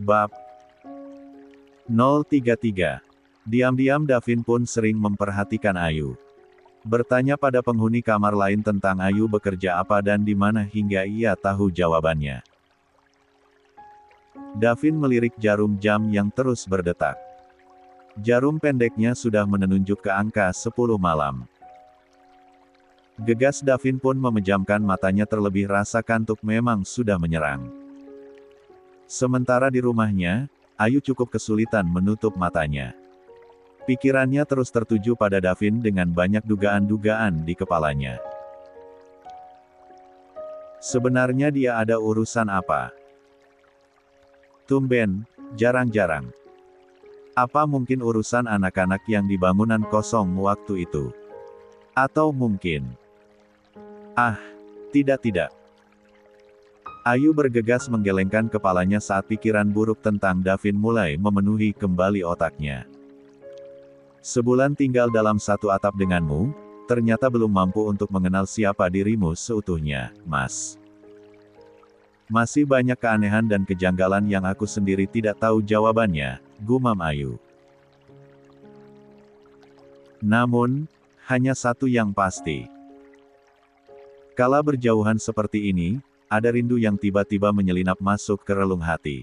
Bab 033. Diam-diam Davin pun sering memperhatikan Ayu. Bertanya pada penghuni kamar lain tentang Ayu bekerja apa dan di mana hingga ia tahu jawabannya. Davin melirik jarum jam yang terus berdetak. Jarum pendeknya sudah menunjuk ke angka 10 malam. Gegas Davin pun memejamkan matanya terlebih rasa kantuk memang sudah menyerang. Sementara di rumahnya, Ayu cukup kesulitan menutup matanya. Pikirannya terus tertuju pada Davin dengan banyak dugaan-dugaan di kepalanya. Sebenarnya dia ada urusan apa? Tumben, jarang-jarang. Apa mungkin urusan anak-anak yang di bangunan kosong waktu itu? Atau mungkin... tidak. Ayu bergegas menggelengkan kepalanya saat pikiran buruk tentang Davin mulai memenuhi kembali otaknya. Sebulan tinggal dalam satu atap denganmu, ternyata belum mampu untuk mengenal siapa dirimu seutuhnya, Mas. Masih banyak keanehan dan kejanggalan yang aku sendiri tidak tahu jawabannya, gumam Ayu. Namun, hanya satu yang pasti. Kala berjauhan seperti ini, ada rindu yang tiba-tiba menyelinap masuk ke relung hati.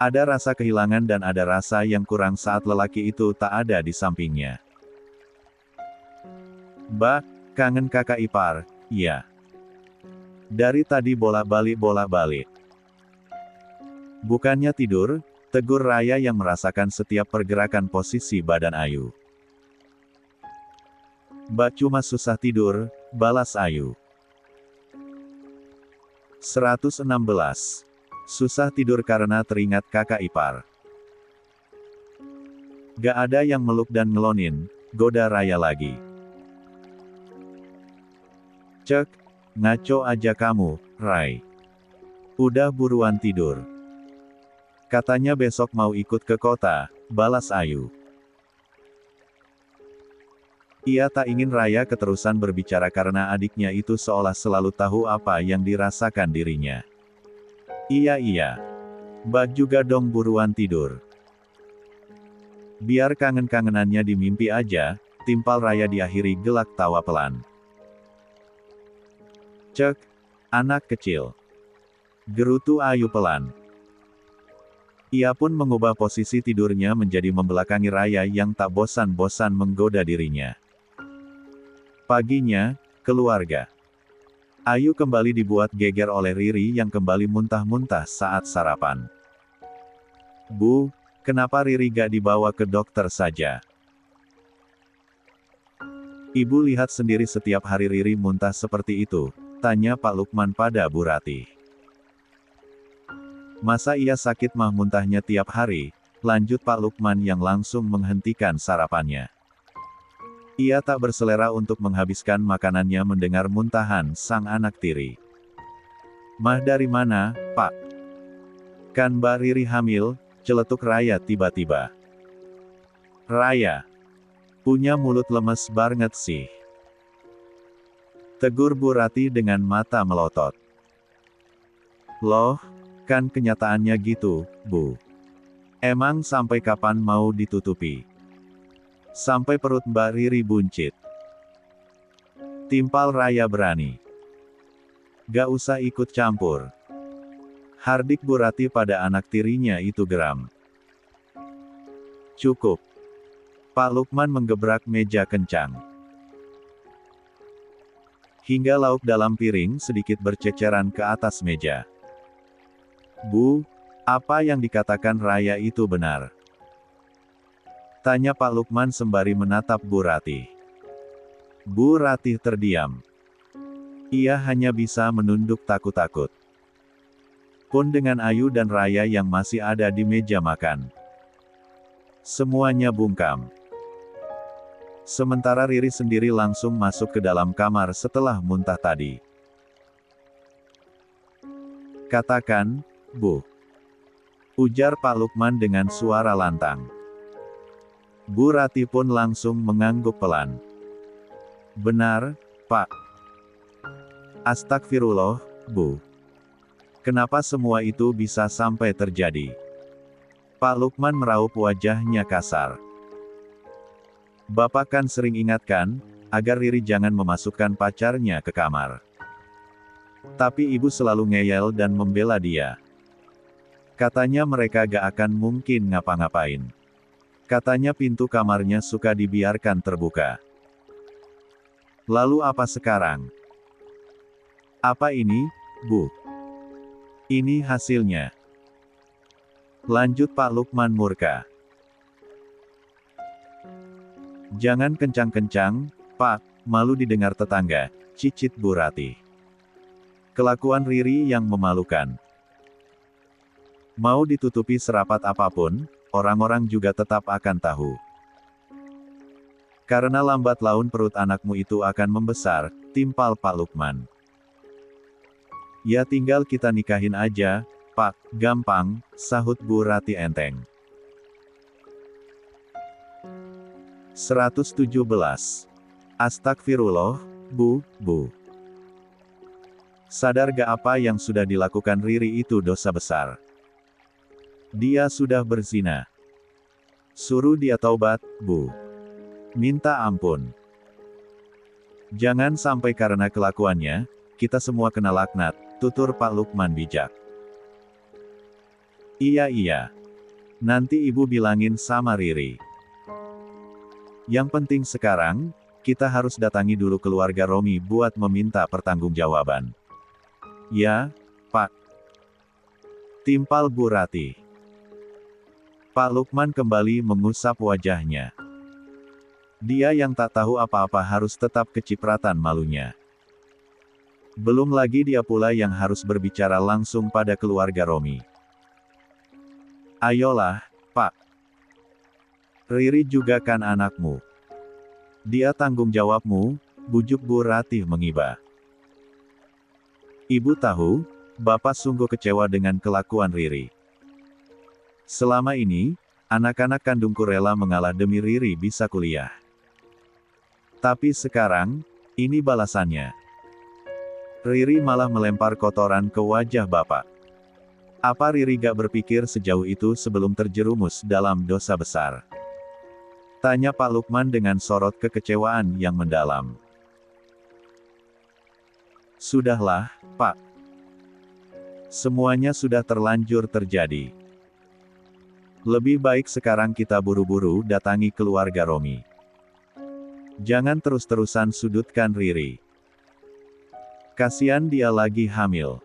Ada rasa kehilangan dan ada rasa yang kurang saat lelaki itu tak ada di sampingnya. Bah, kangen kakak ipar, iya. Dari tadi bolak-balik. Bukannya tidur, tegur Raya yang merasakan setiap pergerakan posisi badan Ayu. Bah cuma susah tidur, balas Ayu. 116. Susah tidur karena teringat kakak ipar. Gak ada yang meluk dan ngelonin, goda Raya lagi. Cek, ngaco aja kamu, Rai. Udah buruan tidur. Katanya besok mau ikut ke kota, balas Ayu. Ia tak ingin Raya keterusan berbicara karena adiknya itu seolah selalu tahu apa yang dirasakan dirinya. Iya. Bah juga dong buruan tidur. Biar kangen-kangenannya di mimpi aja, timpal Raya diakhiri gelak tawa pelan. Cek, anak kecil. Gerutu Ayu pelan. Ia pun mengubah posisi tidurnya menjadi membelakangi Raya yang tak bosan-bosan menggoda dirinya. Paginya, keluarga. Ayu kembali dibuat geger oleh Riri yang kembali muntah-muntah saat sarapan. Bu, kenapa Riri gak dibawa ke dokter saja? Ibu lihat sendiri setiap hari Riri muntah seperti itu, tanya Pak Lukman pada Bu Ratih. Masa ia sakit mah muntahnya tiap hari, lanjut Pak Lukman yang langsung menghentikan sarapannya. Ia tak berselera untuk menghabiskan makanannya mendengar muntahan sang anak tiri. Mah dari mana, Pak? Kan Mbak Riri hamil, celetuk Raya tiba-tiba. Raya. Punya mulut lemes banget sih. Tegur Bu Ratih dengan mata melotot. Loh, kan kenyataannya gitu, Bu. Emang sampai kapan mau ditutupi? Sampai perut Mbak Riri buncit. Timpal Raya berani. Gak usah ikut campur. Hardik Bu Ratih pada anak tirinya itu geram. Cukup. Pak Lukman menggebrak meja kencang. Hingga lauk dalam piring sedikit berceceran ke atas meja. Bu, apa yang dikatakan Raya itu benar? Tanya Pak Lukman sembari menatap Bu Ratih. Bu Ratih terdiam. Ia hanya bisa menunduk takut-takut. Pun dengan Ayu dan Raya yang masih ada di meja makan. Semuanya bungkam. Sementara Riri sendiri langsung masuk ke dalam kamar setelah muntah tadi. Katakan, Bu. Ujar Pak Lukman dengan suara lantang. Bu Ratih pun langsung mengangguk pelan. Benar, Pak. Astagfirullah, Bu. Kenapa semua itu bisa sampai terjadi? Pak Lukman meraup wajahnya kasar. Bapak kan sering ingatkan, agar Riri jangan memasukkan pacarnya ke kamar. Tapi ibu selalu ngeyel dan membela dia. Katanya mereka gak akan mungkin ngapa-ngapain. Katanya pintu kamarnya suka dibiarkan terbuka. Lalu apa sekarang? Apa ini, Bu? Ini hasilnya. Lanjut Pak Lukman murka. Jangan kencang-kencang, Pak, malu didengar tetangga, cicit Bu Ratih. Kelakuan Riri yang memalukan. Mau ditutupi serapat apapun, orang-orang juga tetap akan tahu. Karena lambat laun perut anakmu itu akan membesar, timpal Pak Lukman. Ya tinggal kita nikahin aja, Pak, gampang, sahut Bu Ratih enteng. 117. Astagfirullah, Bu. Sadar gak apa yang sudah dilakukan Riri itu dosa besar. Dia sudah berzina. Suruh dia taubat, Bu. Minta ampun. Jangan sampai karena kelakuannya, kita semua kena laknat, tutur Pak Lukman bijak. Iya. Nanti ibu bilangin sama Riri. Yang penting sekarang, kita harus datangi dulu keluarga Romi buat meminta pertanggungjawaban. Ya, Pak. Timpal Bu Ratih. Pak Lukman kembali mengusap wajahnya. Dia yang tak tahu apa-apa harus tetap kecipratan malunya. Belum lagi dia pula yang harus berbicara langsung pada keluarga Romi. Ayolah, Pak. Riri juga kan anakmu. Dia tanggung jawabmu, bujuk Bu Ratih mengiba. Ibu tahu, Bapak sungguh kecewa dengan kelakuan Riri. Selama ini, anak-anak kandungku rela mengalah demi Riri bisa kuliah. Tapi sekarang, ini balasannya. Riri malah melempar kotoran ke wajah Bapak. Apa Riri gak berpikir sejauh itu sebelum terjerumus dalam dosa besar? Tanya Pak Lukman dengan sorot kekecewaan yang mendalam. Sudahlah, Pak. Semuanya sudah terlanjur terjadi. Lebih baik sekarang kita buru-buru datangi keluarga Romi. Jangan terus-terusan sudutkan Riri. Kasian dia lagi hamil.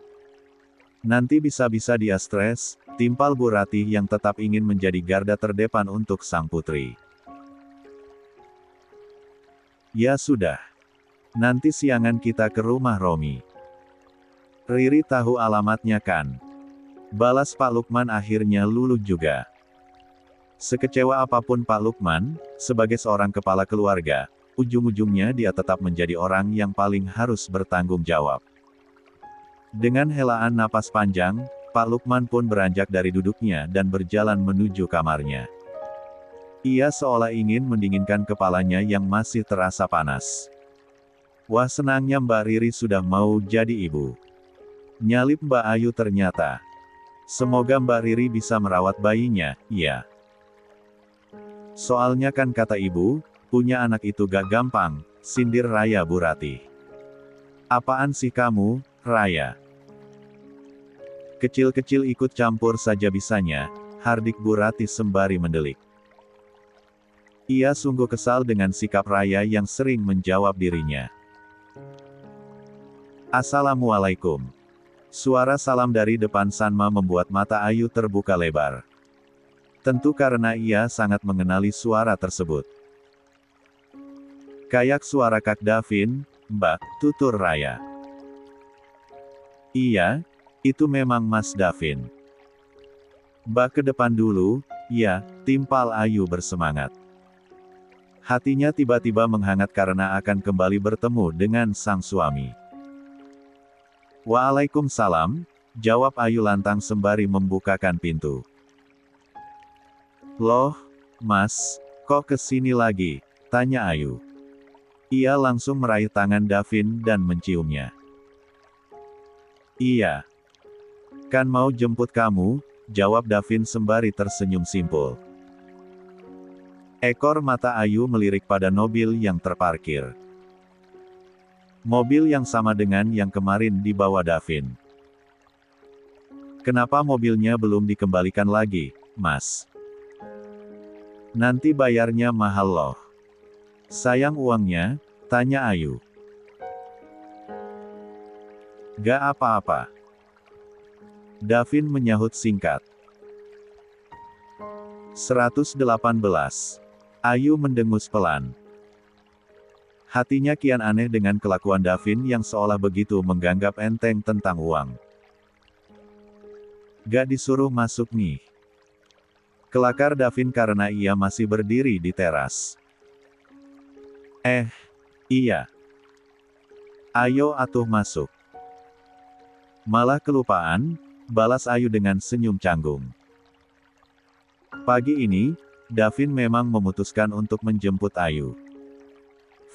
Nanti bisa-bisa dia stres, timpal Bu Ratih yang tetap ingin menjadi garda terdepan untuk sang putri. Ya sudah. Nanti siangan kita ke rumah Romi. Riri tahu alamatnya kan? Balas Pak Lukman akhirnya luluh juga. Sekecewa apapun Pak Lukman, sebagai seorang kepala keluarga, ujung-ujungnya dia tetap menjadi orang yang paling harus bertanggung jawab. Dengan helaan napas panjang, Pak Lukman pun beranjak dari duduknya dan berjalan menuju kamarnya. Ia seolah ingin mendinginkan kepalanya yang masih terasa panas. Wah senangnya Mbak Riri sudah mau jadi ibu. Nyalip Mbak Ayu ternyata. Semoga Mbak Riri bisa merawat bayinya, ya. Soalnya kan kata ibu, punya anak itu gak gampang, sindir Raya Bu Ratih. Apaan sih kamu, Raya? Kecil-kecil ikut campur saja bisanya, hardik Bu Ratih sembari mendelik. Ia sungguh kesal dengan sikap Raya yang sering menjawab dirinya. Assalamualaikum. Suara salam dari depan Sanma membuat mata Ayu terbuka lebar. Tentu karena ia sangat mengenali suara tersebut. Kayak suara Kak Davin, Mbak, tutur Raya. Iya, itu memang Mas Davin. Mbak ke depan dulu, ya, timpal Ayu bersemangat. Hatinya tiba-tiba menghangat karena akan kembali bertemu dengan sang suami. Waalaikumsalam, jawab Ayu lantang sembari membukakan pintu. Loh, Mas, kok kesini lagi? Tanya Ayu. Ia langsung meraih tangan Davin dan menciumnya. Iya. Kan mau jemput kamu, jawab Davin sembari tersenyum simpul. Ekor mata Ayu melirik pada mobil yang terparkir. Mobil yang sama dengan yang kemarin dibawa Davin. Kenapa mobilnya belum dikembalikan lagi, Mas? Nanti bayarnya mahal loh. Sayang uangnya, tanya Ayu. Gak apa-apa. Davin menyahut singkat. 118. Ayu mendengus pelan. Hatinya kian aneh dengan kelakuan Davin yang seolah begitu menganggap enteng tentang uang. Gak disuruh masuk nih. Kelakar Davin karena ia masih berdiri di teras. Iya. Ayo atuh masuk. Malah kelupaan, balas Ayu dengan senyum canggung. Pagi ini, Davin memang memutuskan untuk menjemput Ayu.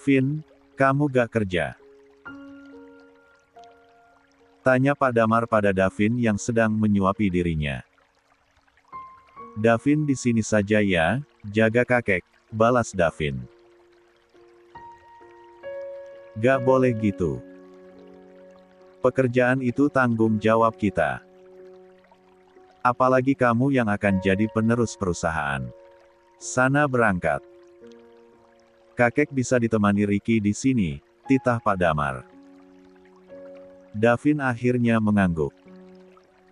Vin, kamu gak kerja? Tanya Pak Damar pada Davin yang sedang menyuapi dirinya. Davin di sini saja ya, jaga kakek, balas Davin. Gak boleh gitu. Pekerjaan itu tanggung jawab kita. Apalagi kamu yang akan jadi penerus perusahaan. Sana berangkat. Kakek bisa ditemani Ricky di sini, titah Pak Damar. Davin akhirnya mengangguk.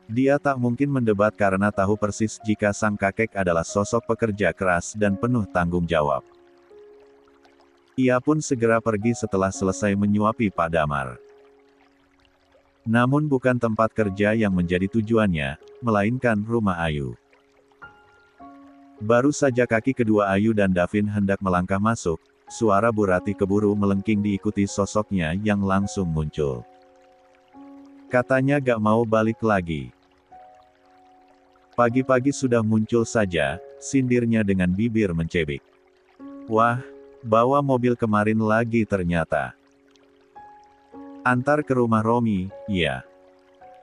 Dia tak mungkin mendebat karena tahu persis jika sang kakek adalah sosok pekerja keras dan penuh tanggung jawab. Ia pun segera pergi setelah selesai menyuapi Pak Damar. Namun bukan tempat kerja yang menjadi tujuannya, melainkan rumah Ayu. Baru saja kaki kedua Ayu dan Davin hendak melangkah masuk, suara Bu Rati keburu melengking diikuti sosoknya yang langsung muncul. Katanya gak mau balik lagi. Pagi-pagi sudah muncul saja, sindirnya dengan bibir mencebik. Wah, bawa mobil kemarin lagi ternyata. Antar ke rumah Romi, ya.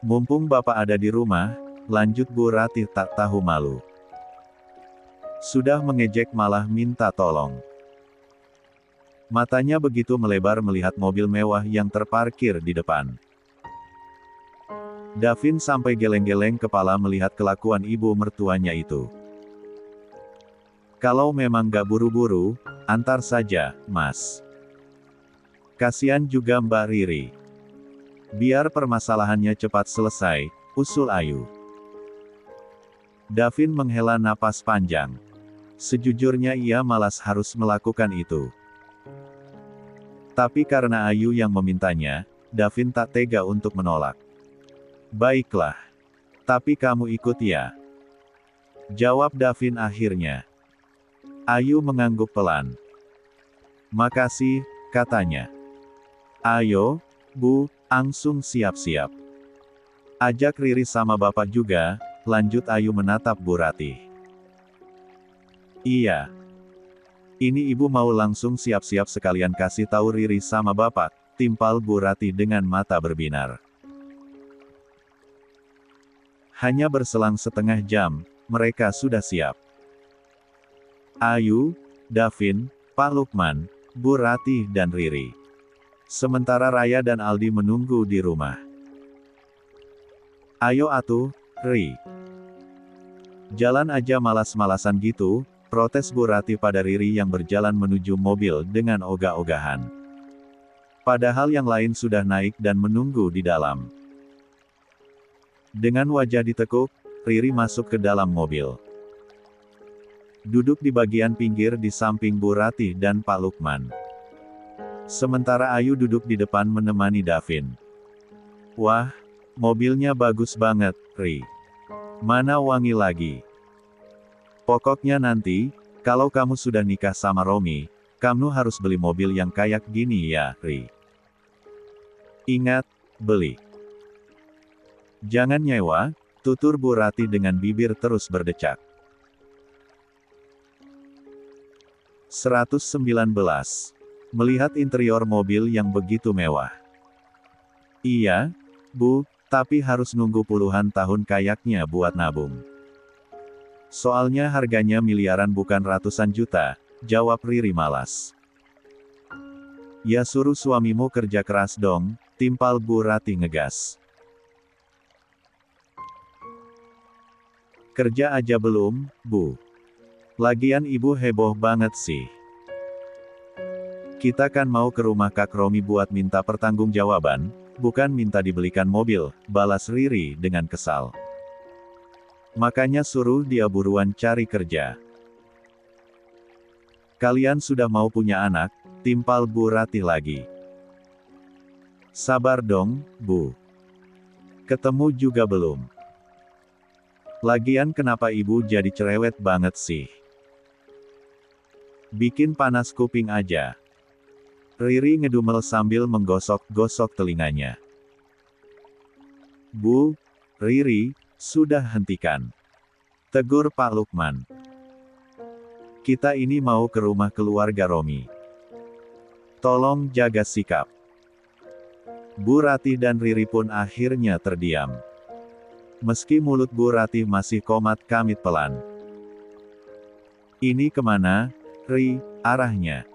Mumpung Bapak ada di rumah, lanjut Bu Rati tak tahu malu. Sudah mengejek malah minta tolong. Matanya begitu melebar melihat mobil mewah yang terparkir di depan. Davin sampai geleng-geleng kepala melihat kelakuan ibu mertuanya itu. Kalau memang gak buru-buru, antar saja, Mas. Kasian juga Mbak Riri. Biar permasalahannya cepat selesai, usul Ayu. Davin menghela napas panjang. Sejujurnya ia malas harus melakukan itu. Tapi karena Ayu yang memintanya, Davin tak tega untuk menolak. Baiklah. Tapi kamu ikut ya? Jawab Davin akhirnya. Ayu mengangguk pelan. Makasih, katanya. Ayo, Bu, langsung siap-siap. Ajak Riri sama Bapak juga, lanjut Ayu menatap Bu Rati. Iya. Ini Ibu mau langsung siap-siap sekalian kasih tahu Riri sama Bapak, timpal Bu Rati dengan mata berbinar. Hanya berselang setengah jam, mereka sudah siap. Ayu, Davin, Pak Lukman, Bu Rati dan Riri. Sementara Raya dan Aldi menunggu di rumah. Ayo atuh, Ri. Jalan aja malas-malasan gitu, protes Bu Rati pada Riri yang berjalan menuju mobil dengan ogah-ogahan. Padahal yang lain sudah naik dan menunggu di dalam. Dengan wajah ditekuk, Riri masuk ke dalam mobil. Duduk di bagian pinggir di samping Bu Rati dan Pak Lukman. Sementara Ayu duduk di depan menemani Davin. Wah, mobilnya bagus banget, Ri. Mana wangi lagi. Pokoknya nanti, kalau kamu sudah nikah sama Romi, kamu harus beli mobil yang kayak gini ya, Ri. Ingat, beli. Jangan nyewa, tutur Bu Rati dengan bibir terus berdecak. 119. Melihat interior mobil yang begitu mewah. Iya, Bu, Tapi harus nunggu puluhan tahun kayaknya buat nabung. Soalnya harganya miliaran bukan ratusan juta, jawab Riri malas. Ya suruh suamimu kerja keras dong, timpal Bu Ratih ngegas. Kerja aja belum, Bu. Lagian ibu heboh banget sih. Kita kan mau ke rumah Kak Romi buat minta pertanggungjawaban, bukan minta dibelikan mobil, balas Riri dengan kesal. Makanya suruh dia buruan cari kerja. Kalian sudah mau punya anak, timpal Bu Ratih lagi. Sabar dong, Bu. Ketemu juga belum. Lagian kenapa ibu jadi cerewet banget sih? Bikin panas kuping aja. Riri ngedumel sambil menggosok-gosok telinganya. Bu, Riri, sudah hentikan. Tegur Pak Lukman. Kita ini mau ke rumah keluarga Romi. Tolong jaga sikap. Bu Ratih dan Riri pun akhirnya terdiam. Meski mulut Bu Ratih masih komat kamit pelan. Ini kemana, Ri, arahnya?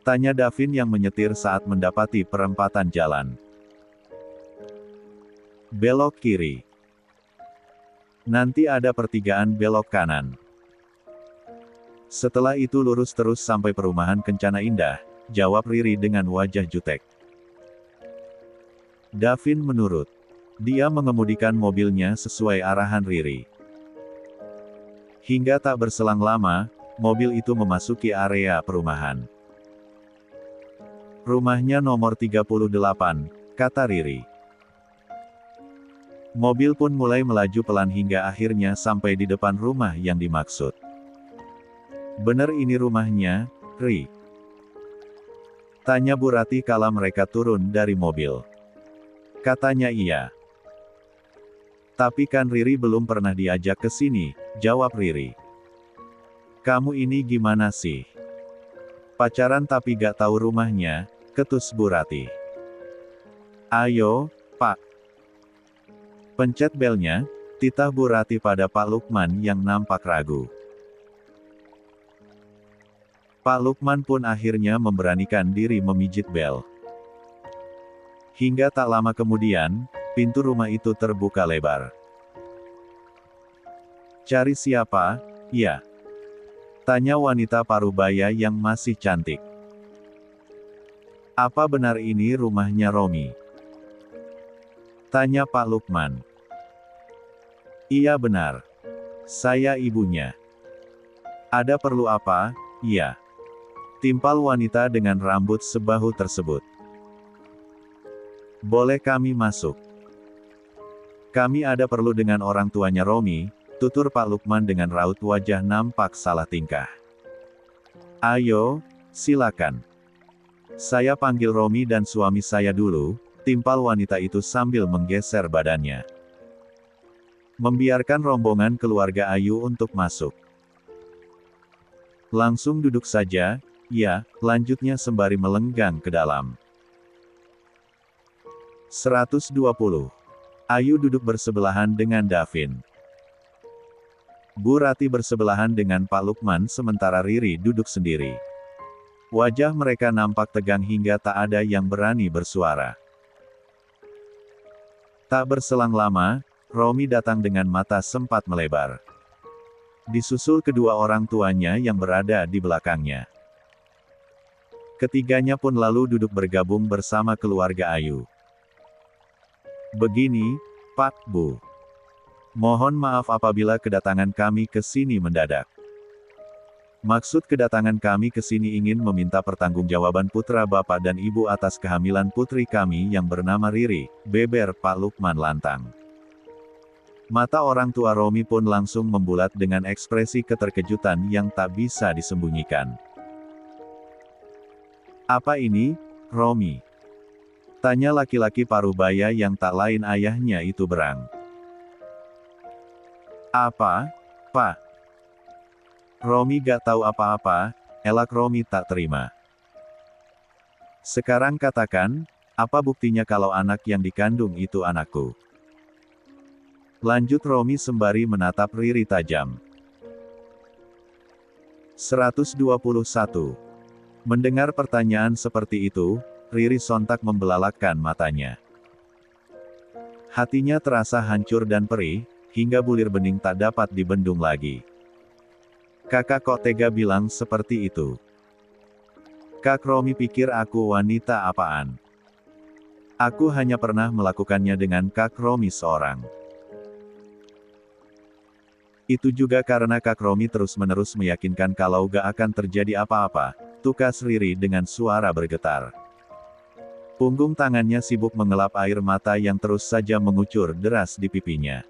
Tanya Davin yang menyetir saat mendapati perempatan jalan. Belok kiri. Nanti ada pertigaan belok kanan. Setelah itu lurus terus sampai perumahan Kencana Indah, jawab Riri dengan wajah jutek. Davin menurut. Dia mengemudikan mobilnya sesuai arahan Riri. Hingga tak berselang lama, mobil itu memasuki area perumahan. Rumahnya nomor 38, kata Riri. Mobil pun mulai melaju pelan hingga akhirnya sampai di depan rumah yang dimaksud. Bener ini rumahnya, Ri? Tanya Bu Ratih kala mereka turun dari mobil. Katanya iya. Tapi kan Riri belum pernah diajak ke sini, jawab Riri. Kamu ini gimana sih? Pacaran tapi gak tahu rumahnya, ketus Bu Ratih. Ayo, Pak. Pencet belnya, titah Bu Ratih pada Pak Lukman yang nampak ragu. Pak Lukman pun akhirnya memberanikan diri memijit bel. Hingga tak lama kemudian, pintu rumah itu terbuka lebar. Cari siapa? Ya. Tanya wanita parubaya yang masih cantik. Apa benar ini rumahnya Romi? Tanya Pak Lukman. Iya benar. Saya ibunya. Ada perlu apa? Iya. Timpal wanita dengan rambut sebahu tersebut. Boleh kami masuk? Kami ada perlu dengan orang tuanya Romi, tutur Pak Lukman dengan raut wajah nampak salah tingkah. Ayo, silakan. Saya panggil Romi dan suami saya dulu, timpal wanita itu sambil menggeser badannya. Membiarkan rombongan keluarga Ayu untuk masuk. Langsung duduk saja, ya, lanjutnya sembari melenggang ke dalam. 120. Ayu duduk bersebelahan dengan Davin. Bu Ratih bersebelahan dengan Pak Lukman sementara Riri duduk sendiri. Wajah mereka nampak tegang hingga tak ada yang berani bersuara. Tak berselang lama, Romi datang dengan mata sempat melebar. Disusul kedua orang tuanya yang berada di belakangnya. Ketiganya pun lalu duduk bergabung bersama keluarga Ayu. Begini, Pak, Bu. Mohon maaf apabila kedatangan kami ke sini mendadak. Maksud kedatangan kami ke sini ingin meminta pertanggungjawaban putra Bapak dan Ibu atas kehamilan putri kami yang bernama Riri, beber Pak Lukman lantang. Mata orang tua Romi pun langsung membulat dengan ekspresi keterkejutan yang tak bisa disembunyikan. Apa ini, Romi? Tanya laki-laki parubaya yang tak lain ayahnya itu Berang. Apa, Pak? Romi gak tahu apa-apa, elak Romi tak terima. Sekarang katakan, Apa buktinya kalau anak yang dikandung itu anakku? Lanjut Romi sembari menatap Riri tajam. 121. Mendengar pertanyaan seperti itu, Riri sontak membelalakkan matanya. Hatinya terasa hancur dan perih, hingga bulir bening tak dapat dibendung lagi. Kakak kok tega bilang seperti itu? Kak Romi pikir aku wanita apaan? Aku hanya pernah melakukannya dengan Kak Romi seorang. Itu juga karena Kak Romi terus-menerus meyakinkan kalau gak akan terjadi apa-apa, tukas Riri dengan suara bergetar. Punggung tangannya sibuk mengelap air mata yang terus saja mengucur deras di pipinya.